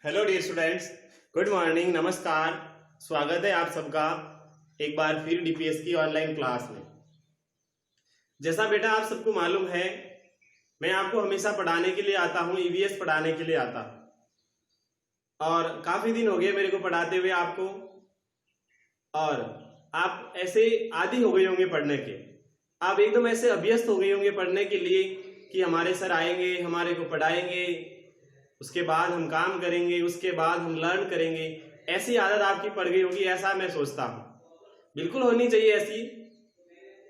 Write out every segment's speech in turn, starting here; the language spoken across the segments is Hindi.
Hello dear students, good morning, नमस्कार। स्वागत है आप सबका एक बार फिर डीपीएस की ऑनलाइन क्लास में। जैसा बेटा आप सबको मालूम है, मैं आपको हमेशा पढ़ाने के लिए आता हूँ, ईवीएस पढ़ाने के लिए आता हूँ और काफी दिन हो गए मेरे को पढ़ाते हुए आपको। और आप ऐसे आदी हो गए होंगे पढ़ने के, आप एकदम ऐसे अभ्यस्त हो गए होंगे पढ़ने के लिए कि हमारे सर आएंगे, हमारे को पढ़ाएंगे, उसके बाद हम काम करेंगे, उसके बाद हम लर्न करेंगे। ऐसी आदत आपकी पड़ गई होगी, ऐसा मैं सोचता हूँ। बिल्कुल होनी चाहिए ऐसी,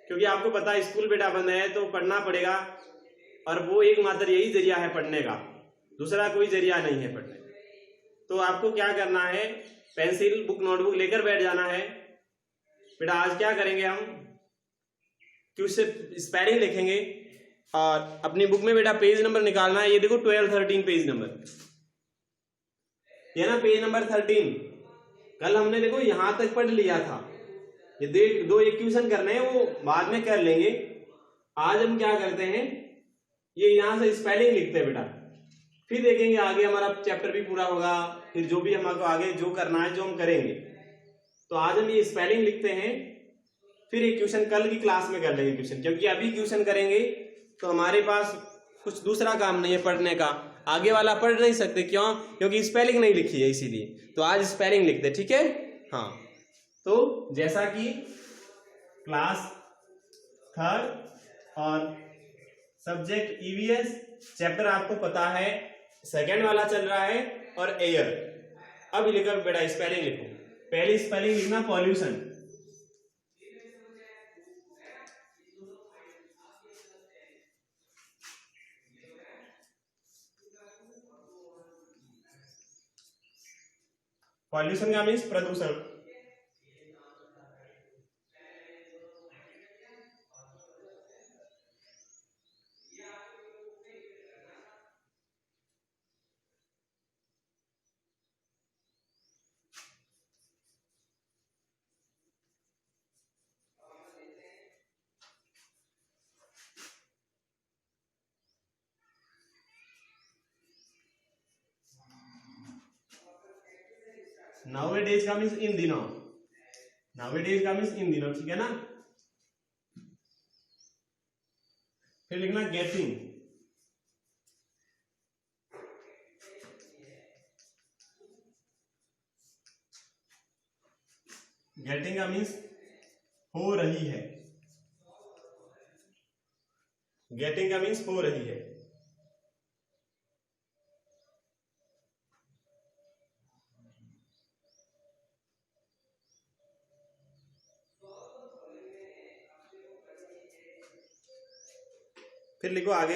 क्योंकि आपको पता है स्कूल बेटा बंद है तो पढ़ना पड़ेगा और वो एकमात्र यही जरिया है पढ़ने का, दूसरा कोई जरिया नहीं है पढ़ने का। तो आपको क्या करना है, पेंसिल बुक नोटबुक लेकर बैठ जाना है। बेटा आज क्या करेंगे हम, क्वेश्चन स्पेलिंग लिखेंगे और अपनी बुक में बेटा पेज नंबर निकालना है। ये देखो 12-13 पेज नंबर, ये ना पेज नंबर 13। कल हमने देखो यहां तक पढ़ लिया था, ये दो एक क्वेश्चन करने हैं, वो बाद में कर लेंगे। आज हम क्या करते हैं, ये यहां से स्पेलिंग लिखते हैं बेटा, फिर देखेंगे आगे हमारा चैप्टर भी पूरा होगा, फिर जो भी हमको आगे जो करना है जो हम करेंगे। तो आज हम ये स्पेलिंग लिखते हैं, फिर एक क्वेश्चन कल की क्लास में कर लेंगे क्वेश्चन, क्योंकि अभी क्वेश्चन करेंगे तो हमारे पास कुछ दूसरा काम नहीं है पढ़ने का, आगे वाला पढ़ नहीं सकते। क्यों? क्योंकि स्पेलिंग नहीं लिखी है, इसीलिए। तो आज स्पेलिंग लिखते, ठीक है? हाँ, तो जैसा कि क्लास थर्ड और सब्जेक्ट ईवीएस चैप्टर आपको पता है, सेकेंड वाला चल रहा है और एयर। अब लिखो बेटा स्पेलिंग लिखो। पहली स्पेलिंग लिखना पॉल्यूशन, पॉल्यूशन का मीन्स प्रदूषण। नाउअडेज का मीन्स इन दिनों, नाउअडेज का मीन्स इन दिनों, ठीक है ना? फिर लिखना गेटिंग, गेटिंग का मीन्स हो रही है, गेटिंग का मीन्स हो रही है। फिर लिखो आगे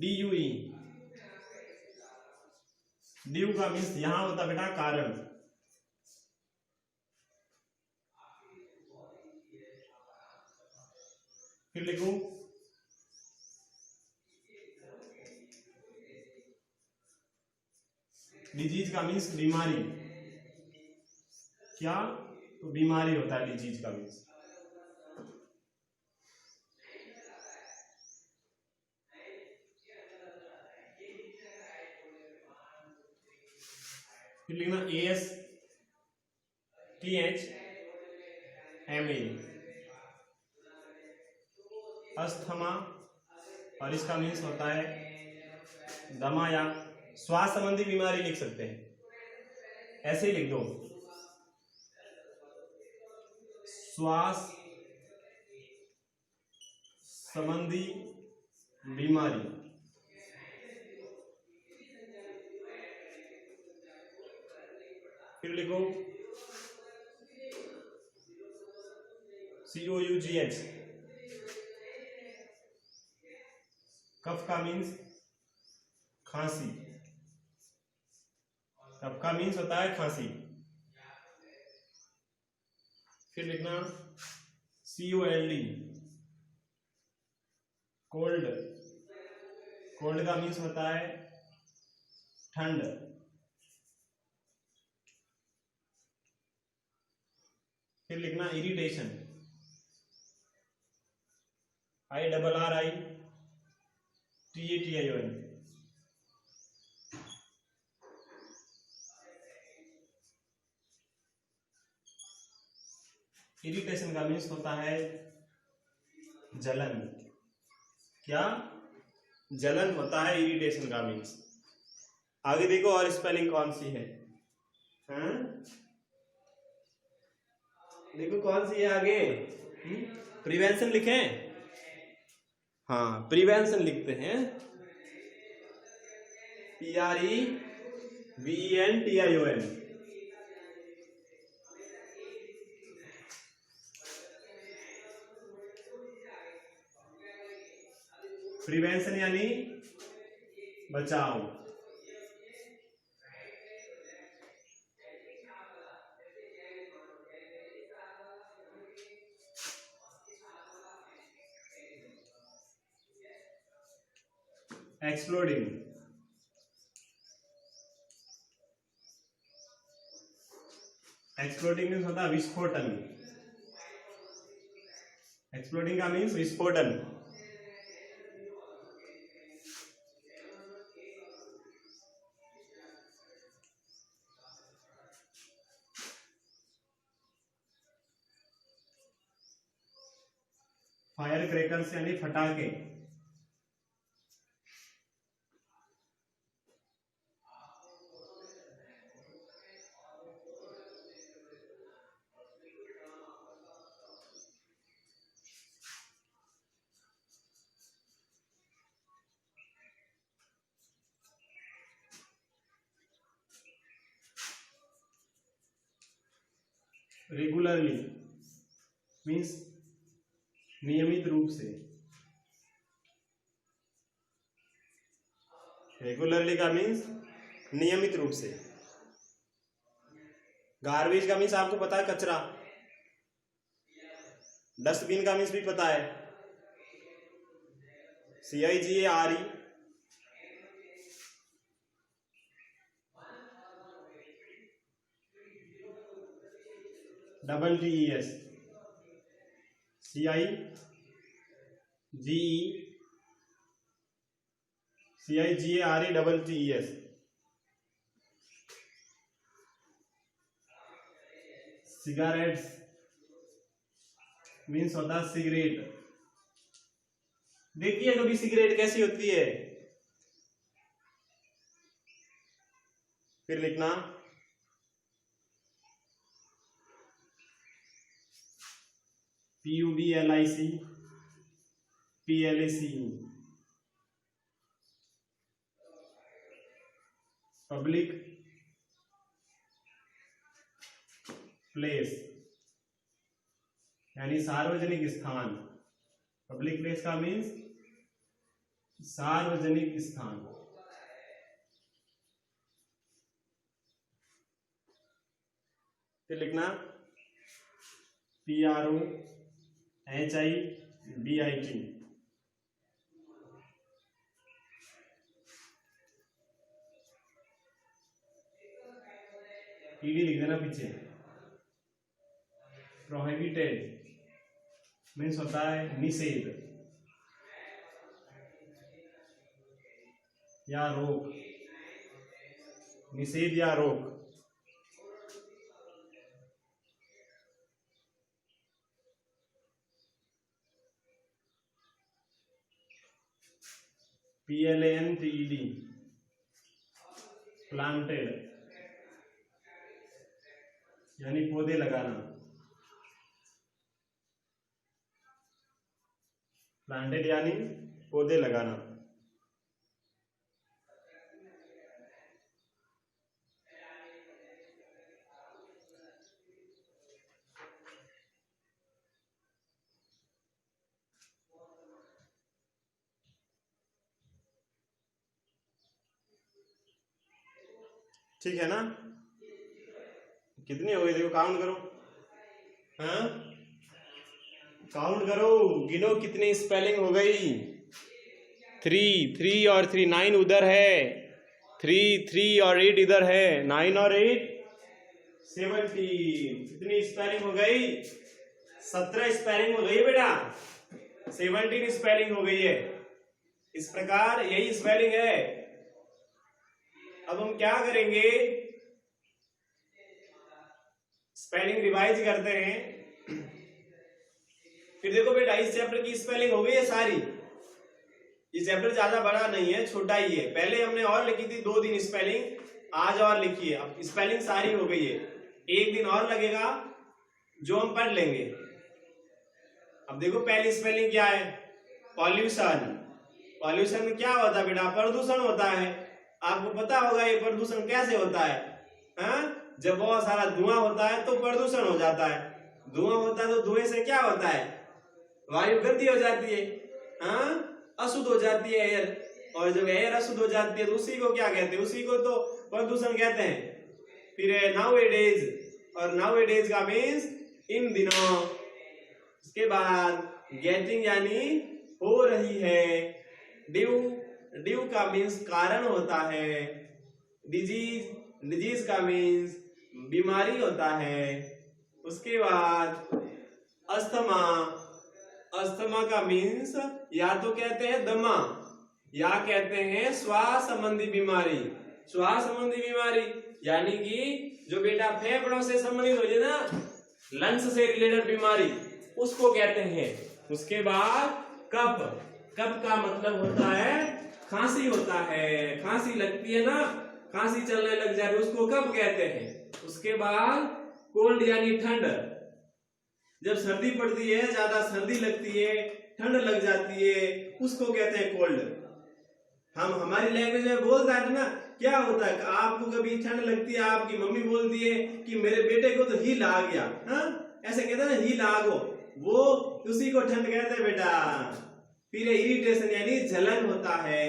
DUE, ड्यू का मीन्स यहां होता बेटा कारण, फिर लिखूं डिजीज का मीन्स बीमारी, क्या? तो बीमारी होता है डिजीज का मीन्स। फिर लिखना ASTHMA, अस्थमा, और इसका मीन्स होता है दमा या श्वास संबंधी बीमारी लिख सकते हैं, ऐसे ही लिख दो श्वास संबंधी बीमारी। फिर लिखो COUGH, कफ का मीन्स खांसी, कफ का मीन्स होता है खांसी। फिर लिखना COLD, कोल्ड, कोल्ड का मीन्स होता है ठंड। फिर लिखना इरिटेशन, IRRITATION। इरिटेशन का मीन्स होता है जलन। क्या? जलन होता है इरिटेशन का मीन्स। आगे देखो और स्पेलिंग कौन सी है। हाँ? देखो कौन सी है आगे। प्रिवेंशन लिखें। हाँ, प्रिवेंशन लिखते हैं PREVENTION। प्रिवेंशन यानी बचाव। एक्सप्लोडिंग। एक्सप्लोडिंग मीन्स होता है विस्फोटन। एक्सप्लोडिंग का मीन्स विस्फोटन। फायर क्रैकर्स यानी फटाके। रेगुलरली मीन्स नियमित रूप से। रेगुलरली का मीन्स नियमित रूप से। गार्बेज का मीन्स आपको पता है कचरा। डस्टबिन का मीन्स भी पता है CIGARE। TTES CIGARETTES। Cigarettes means होता है सिगरेट। देखिए कभी सिगरेट कैसी होती है। फिर लिखना PUBLIC PLACU। पब्लिक प्लेस यानी सार्वजनिक स्थान। पब्लिक प्लेस का मीन्स सार्वजनिक स्थान। फिर लिखना PROHIBIT। ED लिख देना पीछे। प्रोहिबिटेड मीन्स होता है निषेध या रोक। निषेध या रोक। PLANTED प्लांटेड यानी पौधे लगाना। प्लांटेड यानी पौधे लगाना। ठीक है ना? कितनी हो गई देखो, काउंट करो। हाँ, काउंट करो, गिनो कितनी स्पेलिंग हो गई। 3 और 3 9 उधर है। 3 और 8 इधर है। 9 और 8 17। कितनी स्पेलिंग हो गई? 17 स्पेलिंग हो गई बेटा। 17 स्पेलिंग हो गई है। इस प्रकार यही स्पेलिंग है। अब हम क्या करेंगे, स्पेलिंग रिवाइज करते हैं। फिर देखो बेटा, इस चैप्टर की स्पेलिंग हो गई है सारी। ये चैप्टर ज्यादा बड़ा नहीं है, छोटा ही है। पहले हमने और लिखी थी 2 दिन स्पेलिंग, आज और लिखी है। अब स्पेलिंग सारी हो गई है, 1 दिन और लगेगा जो हम पढ़ लेंगे। अब देखो पहली स्पेलिंग क्या है, पॉल्यूशन। पॉल्यूशन में क्या होता है बेटा, प्रदूषण होता है। आपको पता होगा ये प्रदूषण कैसे होता है। हाँ, जब बहुत सारा धुआं होता है तो प्रदूषण हो जाता है। धुआं होता है तो धुएं से क्या होता है, वायु गंदी हो जाती है, हाँ, अशुद्ध हो जाती है एयर। और जब एयर अशुद्ध हो जाती है तो उसी को क्या कहते हैं, उसी को तो प्रदूषण कहते हैं। फिर नाउ ए डेज, और नाउ ए डेज का मीन्स इन दिनों। उसके बाद गेटिंग यानी हो रही है। ड्यू, ड्यू का मीन्स कारण होता है। डिजीज, डिजीज का मीन्स बीमारी होता है। उसके बाद अस्थमा, अस्थमा का मीन्स या तो कहते हैं दमा या कहते हैं श्वास संबंधी बीमारी। श्वास संबंधी बीमारी यानी कि जो बेटा फेफड़ों से संबंधित हो जाए ना, लंग्स से रिलेटेड बीमारी, उसको कहते हैं। उसके बाद कफ, कफ का मतलब होता है खांसी होता है। खांसी लगती है ना, खांसी चलने लग जाए उसको कफ कहते हैं। उसके बाद कोल्ड यानी ठंड, जब सर्दी पड़ती है, ज्यादा सर्दी लगती है, ठंड लग जाती है, उसको कहते हैं कोल्ड। हम हमारी लैंग्वेज में बोलते हैं ना, क्या होता है, आपको कभी ठंड लगती है, आपकी मम्मी बोलती है कि मेरे बेटे को तो हील आ गया, हाँ, ऐसे कहते हैं ना, हील आ गो, वो उसी को ठंड कहते हैं बेटा। फिर इरिटेशन यानी जलन होता है।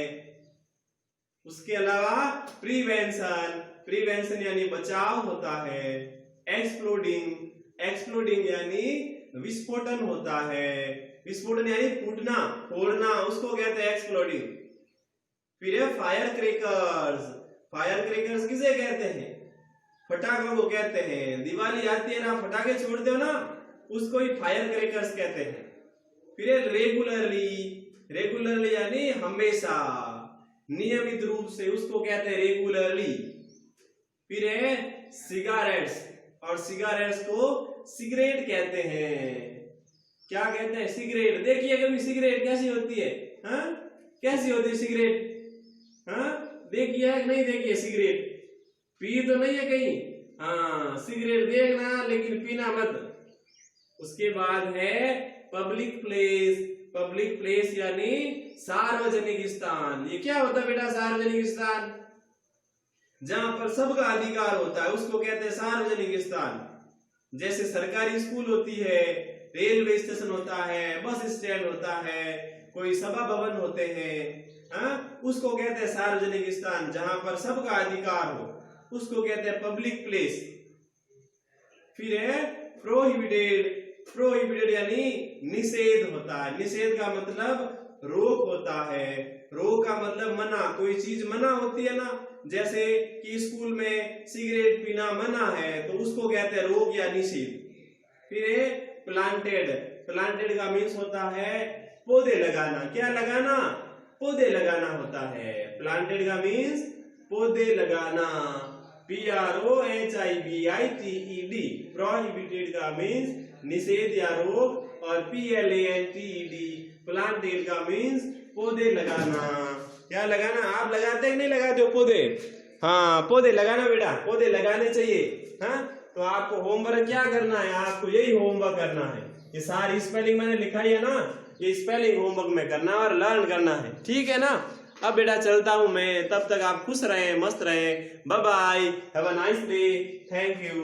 उसके अलावा प्रिवेंशन, प्रिवेंशन यानी बचाव होता है। एक्सप्लोडिंग, एक्सप्लोडिंग यानी विस्फोटन होता है। विस्फोटन यानी फूटना, फोड़ना, उसको कहते हैं एक्सप्लोडिंग। फिर है फायर क्रैकर्स, फायर क्रैकर्स किसे कहते हैं, फटाकों को कहते हैं। दिवाली आती है ना, फटाके छोड़ते हो ना, उसको ही फायर क्रैकर्स कहते हैं। फिर है रेगुलरली, रेगुलरली यानी हमेशा, नियमित रूप से, उसको कहते हैं रेगुलरली। फिर है सिगारेट्स, और सिगारेट्स को सिगरेट कहते हैं। क्या कहते हैं, सिगरेट। देखिए कभी सिगरेट कैसी होती है, हाँ, कैसी होती है सिगरेट, हाँ, देखिए नहीं, देखिए सिगरेट पी तो नहीं है कहीं, हाँ, सिगरेट देखना लेकिन पीना मत। उसके बाद है पब्लिक प्लेस, पब्लिक प्लेस यानी सार्वजनिक स्थान। ये क्या होता है बेटा, सार्वजनिक स्थान, जहां पर सबका अधिकार होता है, उसको कहते हैं सार्वजनिक स्थान। जैसे सरकारी स्कूल होती है, रेलवे स्टेशन होता है, बस स्टैंड होता है, कोई सभा भवन होते हैं, हाँ, उसको कहते हैं सार्वजनिक स्थान, जहां पर सबका अधिकार हो, उसको कहते हैं पब्लिक प्लेस। फिर है प्रोहिबिटेड, प्रोहिबिटेड यानी निषेध होता है। निषेध का मतलब रोक होता है। रोक का मतलब मना, कोई चीज मना होती है ना, जैसे कि स्कूल में सिगरेट पीना मना है, तो उसको कहते हैं रोक या निषेध। फिर है प्लांटेड, प्लांटेड का मीन्स होता है पौधे लगाना। क्या लगाना, पौधे लगाना होता है। प्लांटेड का मीन्स पौधे लगाना, PROHIBITED। प्रोहिबिटेड का मीन्स निषेध या रोक, और PLANTED प्लांटेड का मीन्स पौधे लगाना। क्या लगाना, आप लगाते हैं नहीं लगाते हो पौधे, हाँ, पौधे लगाना बेटा, पौधे लगाने चाहिए, हाँ। तो आपको होमवर्क क्या करना है, आपको यही होमवर्क करना है। ये सारी स्पेलिंग मैंने लिखाई है ना, ये स्पेलिंग होमवर्क में करना और लर्न करना है, ठीक है ना। अब बेटा चलता हूं मैं, तब तक आप खुश रहें, मस्त रहें। Bye bye, have a nice day, thank you.